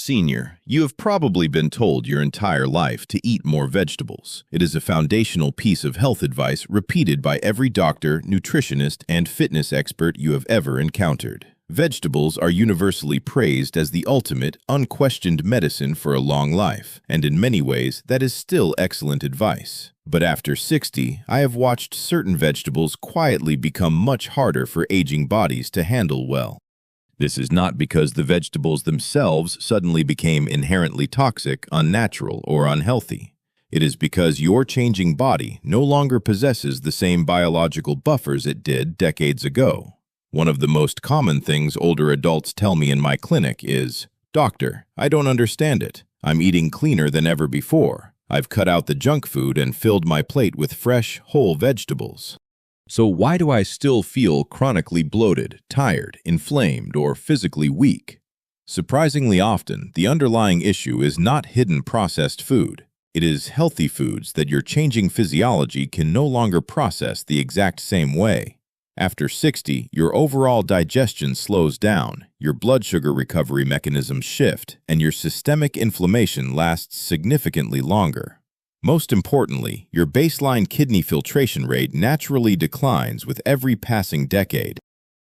Senior, you have probably been told your entire life to eat more vegetables. It is a foundational piece of health advice repeated by every doctor, nutritionist, and fitness expert you have ever encountered. Vegetables are universally praised as the ultimate, unquestioned medicine for a long life, and in many ways that is still excellent advice. But after 60, I have watched certain vegetables quietly become much harder for aging bodies to handle well. This is not because the vegetables themselves suddenly became inherently toxic, unnatural, or unhealthy. It is because your changing body no longer possesses the same biological buffers it did decades ago. One of the most common things older adults tell me in my clinic is, "Doctor, I don't understand it. I'm eating cleaner than ever before. I've cut out the junk food and filled my plate with fresh, whole vegetables. So why do I still feel chronically bloated, tired, inflamed, or physically weak?" Surprisingly often, the underlying issue is not hidden processed food. It is healthy foods that your changing physiology can no longer process the exact same way. After 60, your overall digestion slows down, your blood sugar recovery mechanisms shift, and your systemic inflammation lasts significantly longer. Most importantly, your baseline kidney filtration rate naturally declines with every passing decade.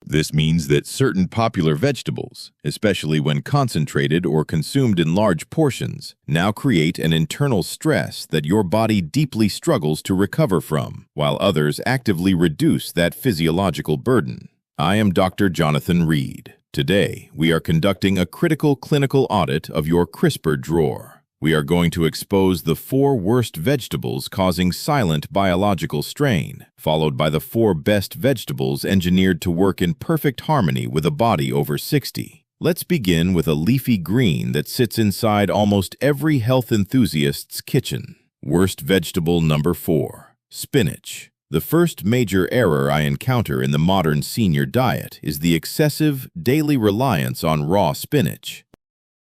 This means that certain popular vegetables, especially when concentrated or consumed in large portions, now create an internal stress that your body deeply struggles to recover from, while others actively reduce that physiological burden. I am Dr. Jonathan Reid. Today, we are conducting a critical clinical audit of your CRISPR drawer. We are going to expose the 4 worst vegetables causing silent biological strain, followed by the 4 best vegetables engineered to work in perfect harmony with a body over 60. Let's begin with a leafy green that sits inside almost every health enthusiast's kitchen. Worst vegetable number 4, spinach. The first major error I encounter in the modern senior diet is the excessive daily reliance on raw spinach.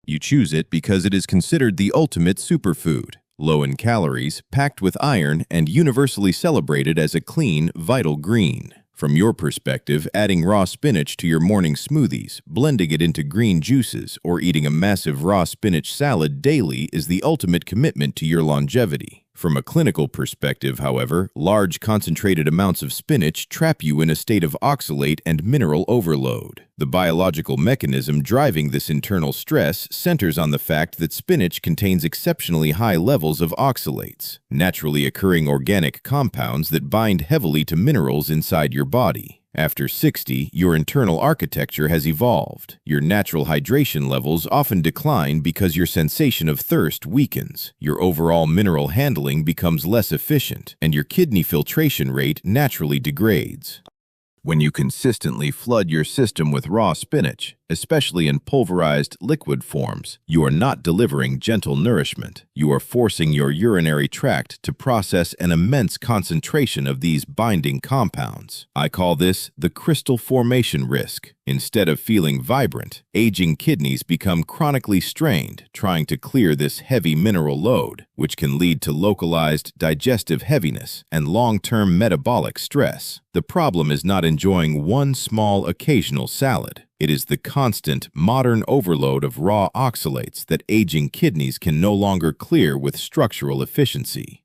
You choose it because it is considered the ultimate superfood, low in calories, packed with iron, and universally celebrated as a clean, vital green. From your perspective, adding raw spinach to your morning smoothies, blending it into green juices, or eating a massive raw spinach salad daily is the ultimate commitment to your longevity. From a clinical perspective, however, large concentrated amounts of spinach trap you in a state of oxalate and mineral overload. The biological mechanism driving this internal stress centers on the fact that spinach contains exceptionally high levels of oxalates, naturally occurring organic compounds that bind heavily to minerals inside your body. After 60, your internal architecture has evolved. Your natural hydration levels often decline because your sensation of thirst weakens, your overall mineral handling becomes less efficient, and your kidney filtration rate naturally degrades. When you consistently flood your system with raw spinach, especially in pulverized liquid forms, you are not delivering gentle nourishment. You are forcing your urinary tract to process an immense concentration of these binding compounds. I call this the crystal formation risk. Instead of feeling vibrant, aging kidneys become chronically strained, trying to clear this heavy mineral load, which can lead to localized digestive heaviness and long-term metabolic stress. The problem is not enjoying one small occasional salad. It is the constant, modern overload of raw oxalates that aging kidneys can no longer clear with structural efficiency.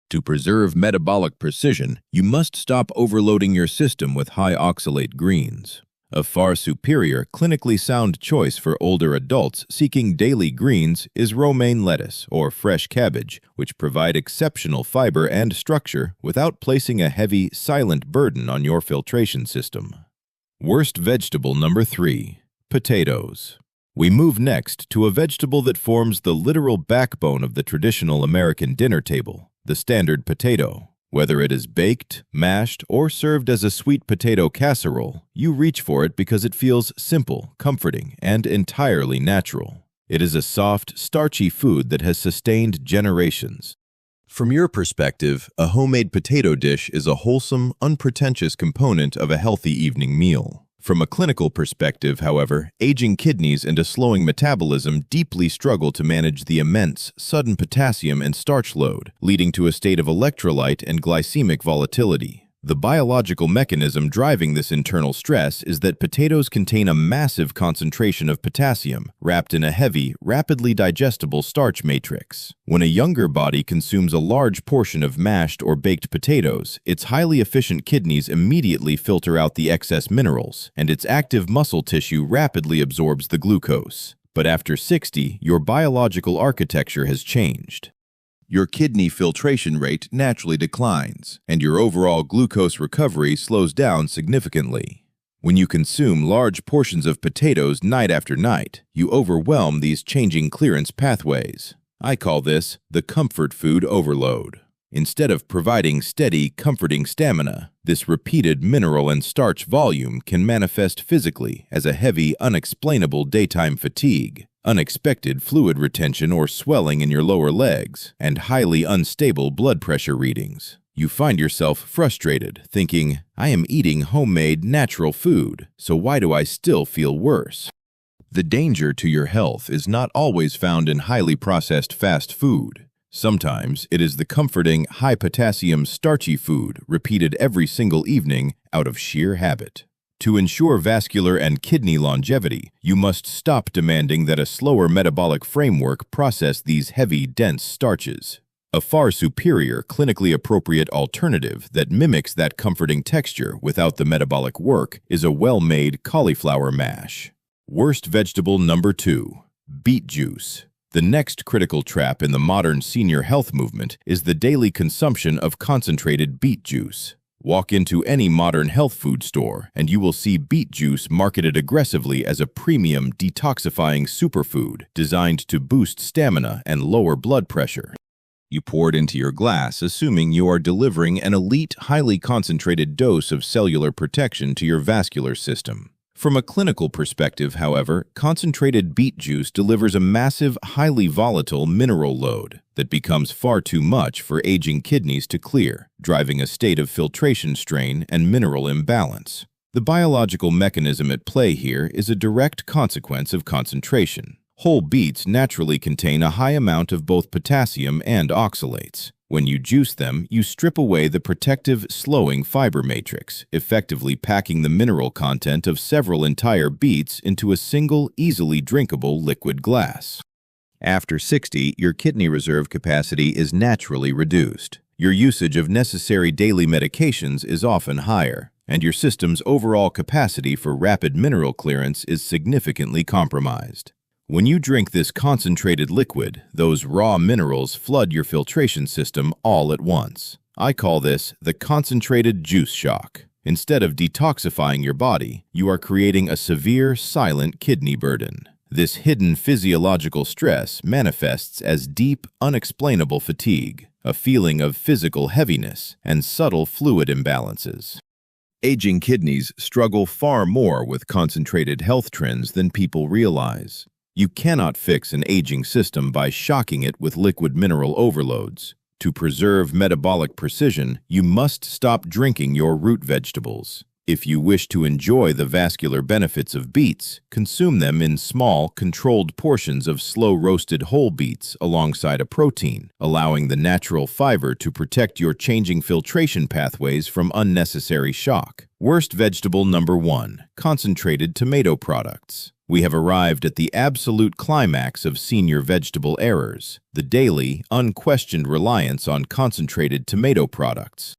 To preserve metabolic precision, you must stop overloading your system with high oxalate greens. A far superior, clinically sound choice for older adults seeking daily greens is romaine lettuce or fresh cabbage, which provide exceptional fiber and structure without placing a heavy, silent burden on your filtration system. Worst vegetable number 3, potatoes. We move next to a vegetable that forms the literal backbone of the traditional American dinner table, the standard potato. Whether it is baked, mashed, or served as a sweet potato casserole, you reach for it because it feels simple, comforting, and entirely natural. It is a soft, starchy food that has sustained generations. From your perspective, a homemade potato dish is a wholesome, unpretentious component of a healthy evening meal. From a clinical perspective, however, aging kidneys and a slowing metabolism deeply struggle to manage the immense, sudden potassium and starch load, leading to a state of electrolyte and glycemic volatility. The biological mechanism driving this internal stress is that potatoes contain a massive concentration of potassium, wrapped in a heavy, rapidly digestible starch matrix. When a younger body consumes a large portion of mashed or baked potatoes, its highly efficient kidneys immediately filter out the excess minerals, and its active muscle tissue rapidly absorbs the glucose. But after 60, your biological architecture has changed. Your kidney filtration rate naturally declines, and your overall glucose recovery slows down significantly. When you consume large portions of potatoes night after night, you overwhelm these changing clearance pathways. I call this the comfort food overload. Instead of providing steady, comforting stamina, this repeated mineral and starch volume can manifest physically as a heavy, unexplainable daytime fatigue, unexpected fluid retention or swelling in your lower legs, and highly unstable blood pressure readings. You find yourself frustrated, thinking, I am eating homemade, natural food, so why do I still feel worse? The danger to your health is not always found in highly processed fast food. Sometimes it is the comforting, high-potassium, starchy food repeated every single evening out of sheer habit. To ensure vascular and kidney longevity, you must stop demanding that a slower metabolic framework process these heavy, dense starches. A far superior, clinically appropriate alternative that mimics that comforting texture without the metabolic work is a well-made cauliflower mash. Worst vegetable number 2, beet juice. The next critical trap in the modern senior health movement is the daily consumption of concentrated beet juice. Walk into any modern health food store and you will see beet juice marketed aggressively as a premium detoxifying superfood designed to boost stamina and lower blood pressure. You pour it into your glass assuming you are delivering an elite, highly concentrated dose of cellular protection to your vascular system. From a clinical perspective, however, concentrated beet juice delivers a massive, highly volatile mineral load that becomes far too much for aging kidneys to clear, driving a state of filtration strain and mineral imbalance. The biological mechanism at play here is a direct consequence of concentration. Whole beets naturally contain a high amount of both potassium and oxalates. When you juice them, you strip away the protective, slowing fiber matrix, effectively packing the mineral content of several entire beets into a single, easily drinkable liquid glass. After 60, your kidney reserve capacity is naturally reduced. Your usage of necessary daily medications is often higher, and your system's overall capacity for rapid mineral clearance is significantly compromised. When you drink this concentrated liquid, those raw minerals flood your filtration system all at once. I call this the concentrated juice shock. Instead of detoxifying your body, you are creating a severe, silent kidney burden. This hidden physiological stress manifests as deep, unexplainable fatigue, a feeling of physical heaviness, and subtle fluid imbalances. Aging kidneys struggle far more with concentrated health trends than people realize. You cannot fix an aging system by shocking it with liquid mineral overloads. To preserve metabolic precision, you must stop drinking your root vegetables. If you wish to enjoy the vascular benefits of beets, consume them in small, controlled portions of slow-roasted whole beets alongside a protein, allowing the natural fiber to protect your changing filtration pathways from unnecessary shock. Worst vegetable number 1, concentrated tomato products. We have arrived at the absolute climax of senior vegetable errors, the daily, unquestioned reliance on concentrated tomato products.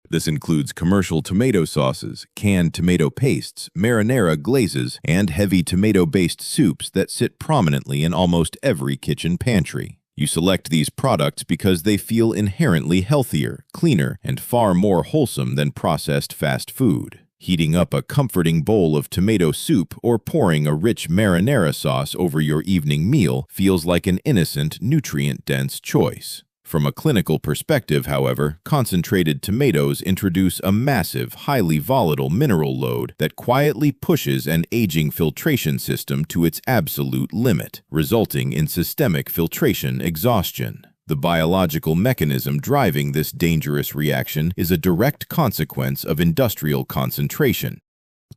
This includes commercial tomato sauces, canned tomato pastes, marinara glazes, and heavy tomato-based soups that sit prominently in almost every kitchen pantry. You select these products because they feel inherently healthier, cleaner, and far more wholesome than processed fast food. Heating up a comforting bowl of tomato soup or pouring a rich marinara sauce over your evening meal feels like an innocent, nutrient-dense choice. From a clinical perspective, however, concentrated tomatoes introduce a massive, highly volatile mineral load that quietly pushes an aging filtration system to its absolute limit, resulting in systemic filtration exhaustion. The biological mechanism driving this dangerous reaction is a direct consequence of industrial concentration.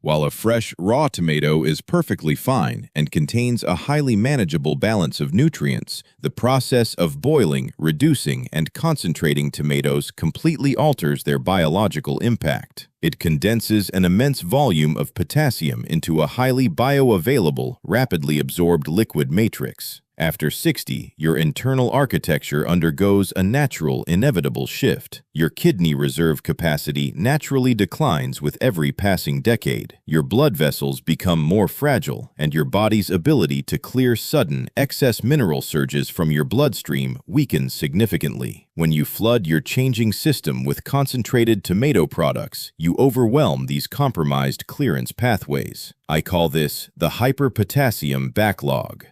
While a fresh, raw tomato is perfectly fine and contains a highly manageable balance of nutrients, the process of boiling, reducing, and concentrating tomatoes completely alters their biological impact. It condenses an immense volume of potassium into a highly bioavailable, rapidly absorbed liquid matrix. After 60, your internal architecture undergoes a natural, inevitable shift. Your kidney reserve capacity naturally declines with every passing decade. Your blood vessels become more fragile, and your body's ability to clear sudden, excess mineral surges from your bloodstream weakens significantly. When you flood your changing system with concentrated tomato products, you overwhelm these compromised clearance pathways. I call this the hyperpotassium backlog.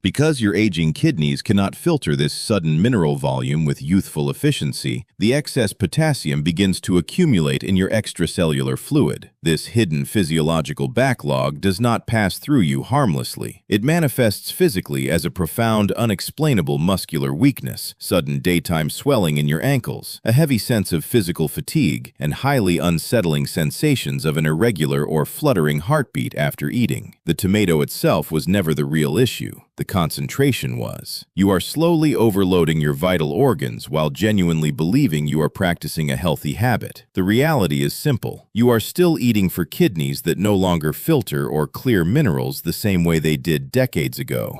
Because your aging kidneys cannot filter this sudden mineral volume with youthful efficiency, the excess potassium begins to accumulate in your extracellular fluid. This hidden physiological backlog does not pass through you harmlessly. It manifests physically as a profound, unexplainable muscular weakness, sudden daytime swelling in your ankles, a heavy sense of physical fatigue, and highly unsettling sensations of an irregular or fluttering heartbeat after eating. The tomato itself was never the real issue. The concentration was. You are slowly overloading your vital organs while genuinely believing you are practicing a healthy habit. The reality is simple. You are still eating for kidneys that no longer filter or clear minerals the same way they did decades ago.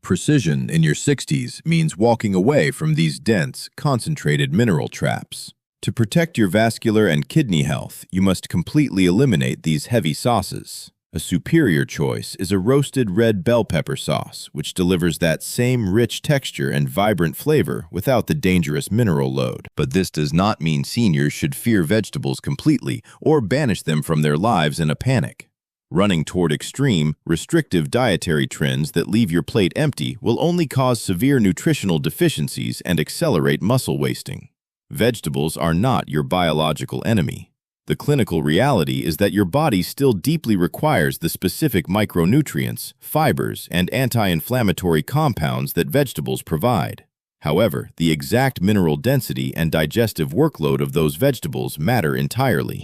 Precision in your 60s means walking away from these dense, concentrated mineral traps. To protect your vascular and kidney health, you must completely eliminate these heavy sauces. A superior choice is a roasted red bell pepper sauce, which delivers that same rich texture and vibrant flavor without the dangerous mineral load. But this does not mean seniors should fear vegetables completely or banish them from their lives in a panic. Running toward extreme, restrictive dietary trends that leave your plate empty will only cause severe nutritional deficiencies and accelerate muscle wasting. Vegetables are not your biological enemy. The clinical reality is that your body still deeply requires the specific micronutrients, fibers, and anti-inflammatory compounds that vegetables provide. However, the exact mineral density and digestive workload of those vegetables matter entirely.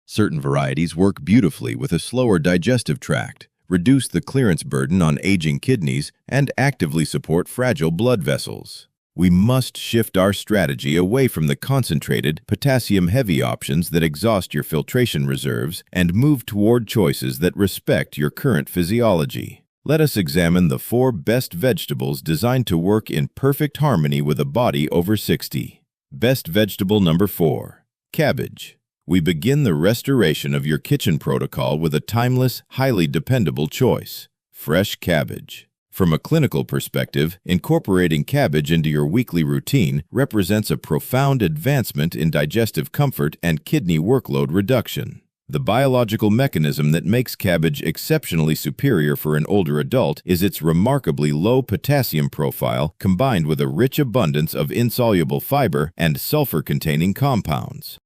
Certain varieties work beautifully with a slower digestive tract, reduce the clearance burden on aging kidneys, and actively support fragile blood vessels. We must shift our strategy away from the concentrated, potassium-heavy options that exhaust your filtration reserves and move toward choices that respect your current physiology. Let us examine the 4 best vegetables designed to work in perfect harmony with a body over 60. Best vegetable number 4. Cabbage. We begin the restoration of your kitchen protocol with a timeless, highly dependable choice: fresh cabbage. From a clinical perspective, incorporating cabbage into your weekly routine represents a profound advancement in digestive comfort and kidney workload reduction. The biological mechanism that makes cabbage exceptionally superior for an older adult is its remarkably low potassium profile combined with a rich abundance of insoluble fiber and sulfur-containing compounds.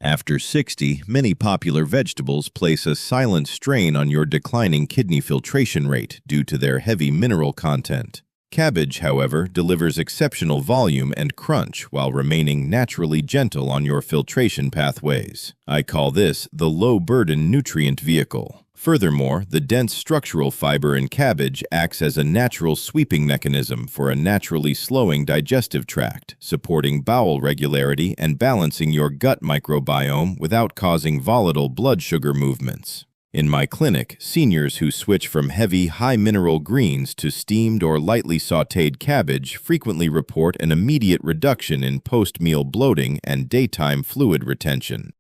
After 60, many popular vegetables place a silent strain on your declining kidney filtration rate due to their heavy mineral content. Cabbage, however, delivers exceptional volume and crunch while remaining naturally gentle on your filtration pathways. I call this the low-burden nutrient vehicle. Furthermore, the dense structural fiber in cabbage acts as a natural sweeping mechanism for a naturally slowing digestive tract, supporting bowel regularity and balancing your gut microbiome without causing volatile blood sugar movements. In my clinic, seniors who switch from heavy, high-mineral greens to steamed or lightly sautéed cabbage frequently report an immediate reduction in post-meal bloating and daytime fluid retention.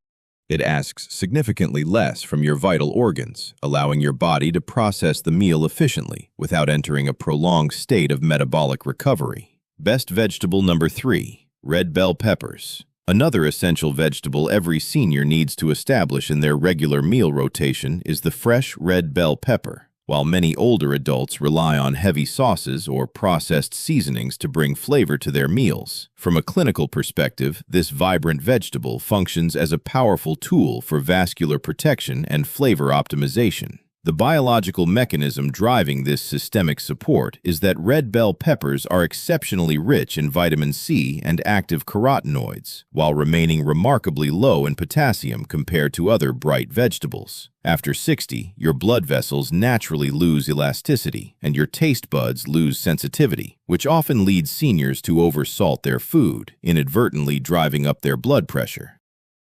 It asks significantly less from your vital organs, allowing your body to process the meal efficiently without entering a prolonged state of metabolic recovery. Best vegetable number 3. Red bell peppers. Another essential vegetable every senior needs to establish in their regular meal rotation is the fresh red bell pepper. While many older adults rely on heavy sauces or processed seasonings to bring flavor to their meals, from a clinical perspective, this vibrant vegetable functions as a powerful tool for vascular protection and flavor optimization. The biological mechanism driving this systemic support is that red bell peppers are exceptionally rich in vitamin C and active carotenoids, while remaining remarkably low in potassium compared to other bright vegetables. After 60, your blood vessels naturally lose elasticity, and your taste buds lose sensitivity, which often leads seniors to oversalt their food, inadvertently driving up their blood pressure.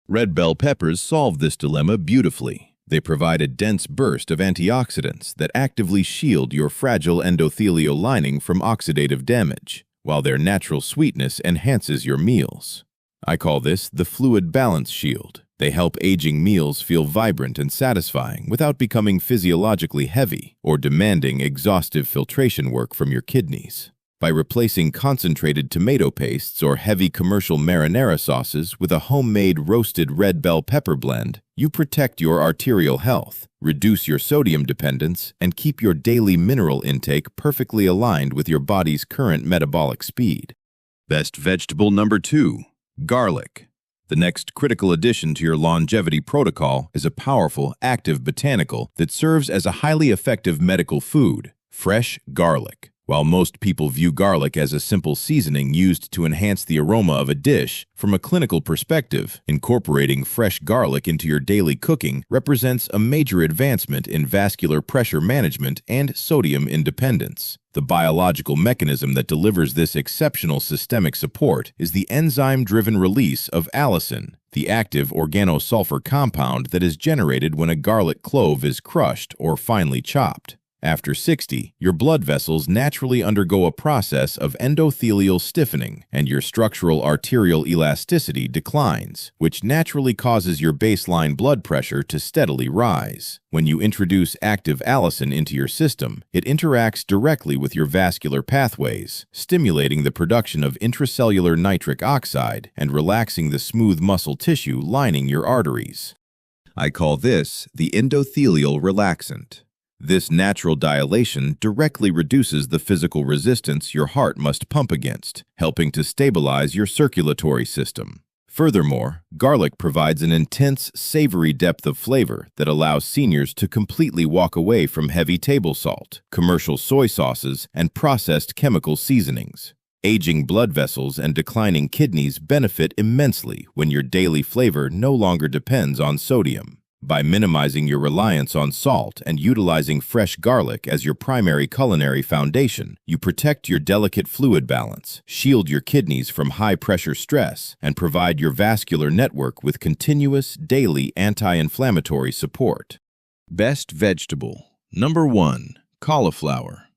Red bell peppers solve this dilemma beautifully. They provide a dense burst of antioxidants that actively shield your fragile endothelial lining from oxidative damage, while their natural sweetness enhances your meals. I call this the fluid balance shield. They help aging meals feel vibrant and satisfying without becoming physiologically heavy or demanding exhaustive filtration work from your kidneys. By replacing concentrated tomato pastes or heavy commercial marinara sauces with a homemade roasted red bell pepper blend, you protect your arterial health, reduce your sodium dependence, and keep your daily mineral intake perfectly aligned with your body's current metabolic speed. Best vegetable number 2, garlic. The next critical addition to your longevity protocol is a powerful, active botanical that serves as a highly effective medical food, fresh garlic. While most people view garlic as a simple seasoning used to enhance the aroma of a dish, from a clinical perspective, incorporating fresh garlic into your daily cooking represents a major advancement in vascular pressure management and sodium independence. The biological mechanism that delivers this exceptional systemic support is the enzyme-driven release of allicin, the active organosulfur compound that is generated when a garlic clove is crushed or finely chopped. After 60, your blood vessels naturally undergo a process of endothelial stiffening, and your structural arterial elasticity declines, which naturally causes your baseline blood pressure to steadily rise. When you introduce active allicin into your system, it interacts directly with your vascular pathways, stimulating the production of intracellular nitric oxide and relaxing the smooth muscle tissue lining your arteries. I call this the endothelial relaxant. This natural dilation directly reduces the physical resistance your heart must pump against, helping to stabilize your circulatory system. Furthermore, garlic provides an intense, savory depth of flavor that allows seniors to completely walk away from heavy table salt, commercial soy sauces, and processed chemical seasonings. Aging blood vessels and declining kidneys benefit immensely when your daily flavor no longer depends on sodium. By minimizing your reliance on salt and utilizing fresh garlic as your primary culinary foundation, you protect your delicate fluid balance, shield your kidneys from high-pressure stress, and provide your vascular network with continuous, daily anti-inflammatory support. Best vegetable. Number 1. Cauliflower.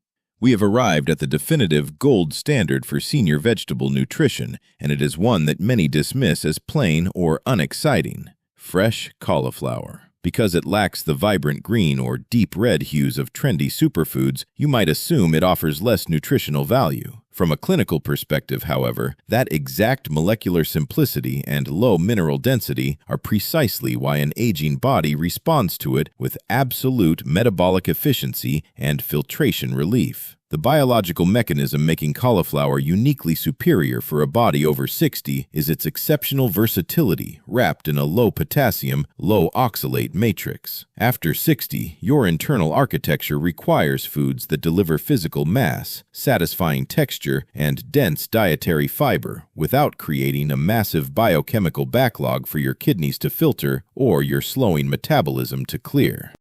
We have arrived at the definitive gold standard for senior vegetable nutrition, and it is one that many dismiss as plain or unexciting. Fresh cauliflower. Because it lacks the vibrant green or deep red hues of trendy superfoods, you might assume it offers less nutritional value. From a clinical perspective, however, that exact molecular simplicity and low mineral density are precisely why an aging body responds to it with absolute metabolic efficiency and filtration relief. The biological mechanism making cauliflower uniquely superior for a body over 60 is its exceptional versatility wrapped in a low potassium, low oxalate matrix. After 60, your internal architecture requires foods that deliver physical mass, satisfying texture, and dense dietary fiber without creating a massive biochemical backlog for your kidneys to filter or your slowing metabolism to clear.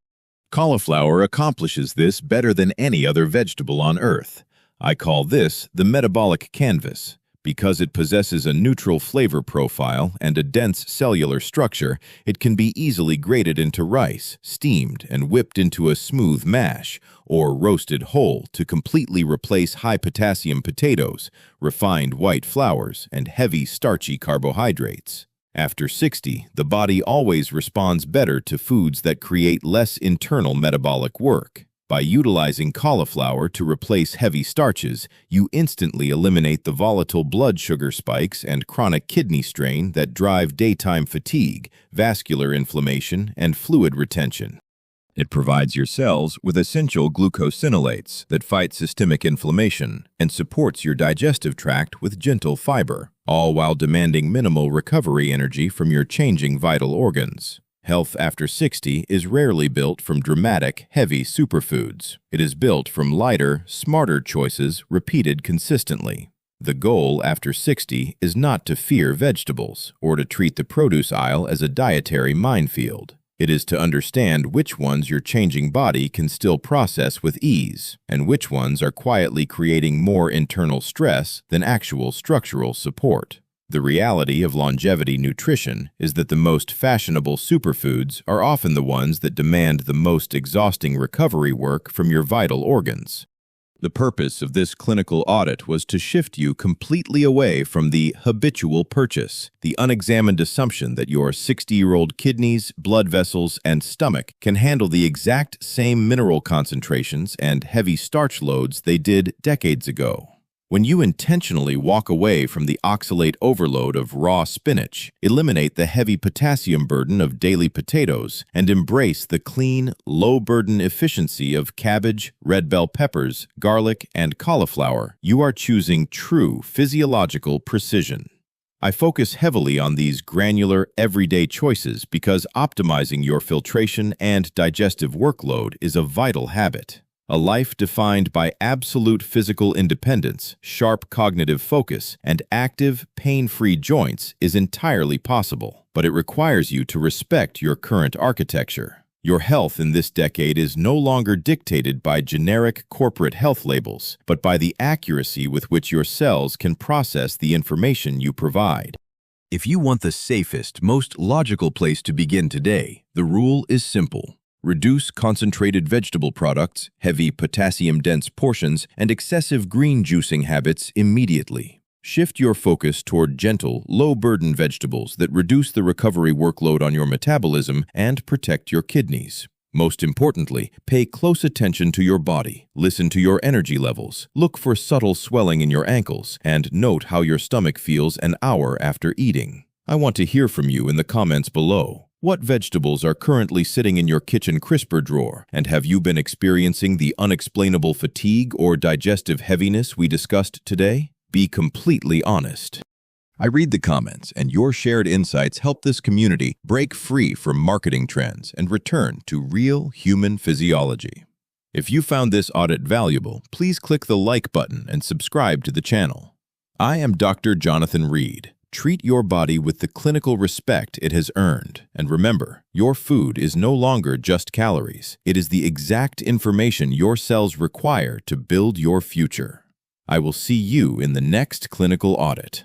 Cauliflower accomplishes this better than any other vegetable on Earth. I call this the metabolic canvas. Because it possesses a neutral flavor profile and a dense cellular structure, it can be easily grated into rice, steamed, and whipped into a smooth mash, or roasted whole to completely replace high-potassium potatoes, refined white flours, and heavy starchy carbohydrates. After 60, the body always responds better to foods that create less internal metabolic work. By utilizing cauliflower to replace heavy starches, you instantly eliminate the volatile blood sugar spikes and chronic kidney strain that drive daytime fatigue, vascular inflammation, and fluid retention. It provides your cells with essential glucosinolates that fight systemic inflammation and supports your digestive tract with gentle fiber, all while demanding minimal recovery energy from your changing vital organs. Health after 60 is rarely built from dramatic, heavy superfoods. It is built from lighter, smarter choices repeated consistently. The goal after 60 is not to fear vegetables or to treat the produce aisle as a dietary minefield. It is to understand which ones your changing body can still process with ease, and which ones are quietly creating more internal stress than actual structural support. The reality of longevity nutrition is that the most fashionable superfoods are often the ones that demand the most exhausting recovery work from your vital organs. The purpose of this clinical audit was to shift you completely away from the habitual purchase, the unexamined assumption that your 60-year-old kidneys, blood vessels, and stomach can handle the exact same mineral concentrations and heavy starch loads they did decades ago. When you intentionally walk away from the oxalate overload of raw spinach, eliminate the heavy potassium burden of daily potatoes, and embrace the clean, low-burden efficiency of cabbage, red bell peppers, garlic, and cauliflower, you are choosing true physiological precision. I focus heavily on these granular, everyday choices because optimizing your filtration and digestive workload is a vital habit. A life defined by absolute physical independence, sharp cognitive focus, and active, pain-free joints is entirely possible, but it requires you to respect your current architecture. Your health in this decade is no longer dictated by generic corporate health labels, but by the accuracy with which your cells can process the information you provide. If you want the safest, most logical place to begin today, the rule is simple. Reduce concentrated vegetable products, heavy potassium-dense portions, and excessive green juicing habits immediately. Shift your focus toward gentle, low-burden vegetables that reduce the recovery workload on your metabolism and protect your kidneys. Most importantly, pay close attention to your body, listen to your energy levels, look for subtle swelling in your ankles, and note how your stomach feels an hour after eating. I want to hear from you in the comments below. What vegetables are currently sitting in your kitchen crisper drawer, and have you been experiencing the unexplainable fatigue or digestive heaviness we discussed today? Be completely honest. I read the comments, and your shared insights help this community break free from marketing trends and return to real human physiology. If you found this audit valuable, please click the like button and subscribe to the channel. I am Dr. Jonathan Reid. Treat your body with the clinical respect it has earned. And remember, your food is no longer just calories. It is the exact information your cells require to build your future. I will see you in the next clinical audit.